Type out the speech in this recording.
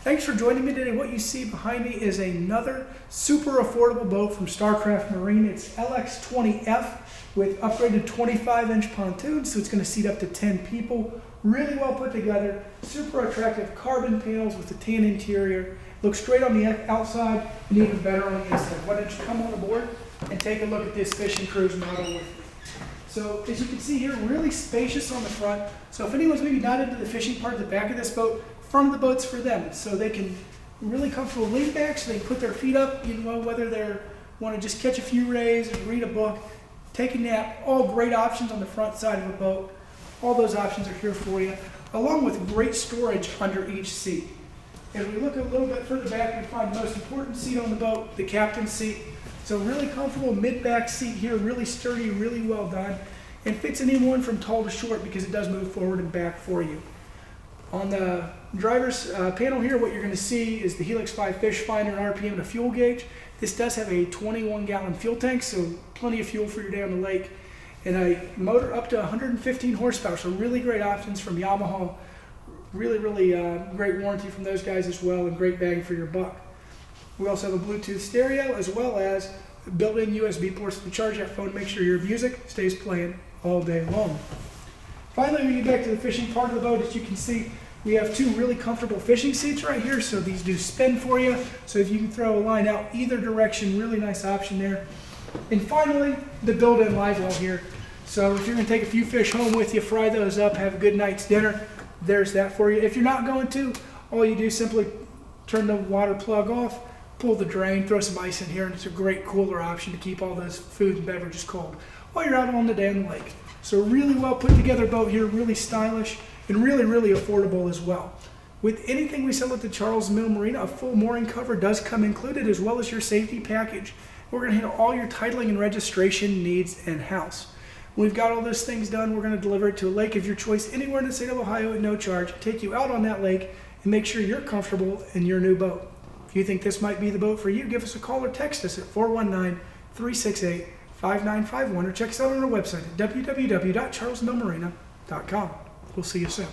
Thanks for joining me today. What you see behind me is another super affordable boat from Starcraft Marina. It's LX20F with upgraded 25-inch pontoons, so it's going to seat up to 10 people. Really well put together, super attractive carbon panels with a tan interior. Looks great on the outside and even better on the inside. Why don't you come on aboard and take a look at this fishing cruise model with me. So as you can see here, really spacious on the front. So if anyone's maybe not into the fishing part of the back of this boat, front of the boat's for them. So they can really comfortable lean back, so they can put their feet up, whether they want to just catch a few rays and read a book, take a nap. All great options on the front side of the boat. All those options are here for you, along with great storage under each seat. As we look a little bit further back, we find the most important seat on the boat, the captain's seat. So really comfortable mid-back seat here, really sturdy, really well done, and fits anyone from tall to short because it does move forward and back for you. On the driver's panel here, what you're going to see is the Helix 5 fish finder, RPM, and a fuel gauge. This does have a 21-gallon fuel tank, so plenty of fuel for your day on the lake, and a motor up to 115 horsepower, so really great options from Yamaha. Really great warranty from those guys as well, and great bang for your buck. We also have a Bluetooth stereo as well as built-in USB ports to charge that phone. Make sure your music stays playing all day long. Finally, we get back to the fishing part of the boat. As you can see, we have two really comfortable fishing seats right here, so these do spin for you. So if you can throw a line out either direction, really nice option there. And finally, the built-in livewell here. So if you're going to take a few fish home with you, fry those up, have a good night's dinner, there's that for you. If you're not going to, all you do is simply turn the water plug off, pull the drain, throw some ice in here, and it's a great cooler option to keep all those food and beverages cold while you're out on the damn lake. So really well put together boat here, really stylish, and really affordable as well. With anything we sell at the Charles Mill Marina, a full mooring cover does come included, as well as your safety package. We're going to handle all your titling and registration needs in-house. When we've got all those things done, we're going to deliver it to a lake of your choice anywhere in the state of Ohio at no charge, take you out on that lake, and make sure you're comfortable in your new boat. If you think this might be the boat for you, give us a call or text us at 419-368-5951, or check us out on our website at www.charlesmillmarina.com. We'll see you soon.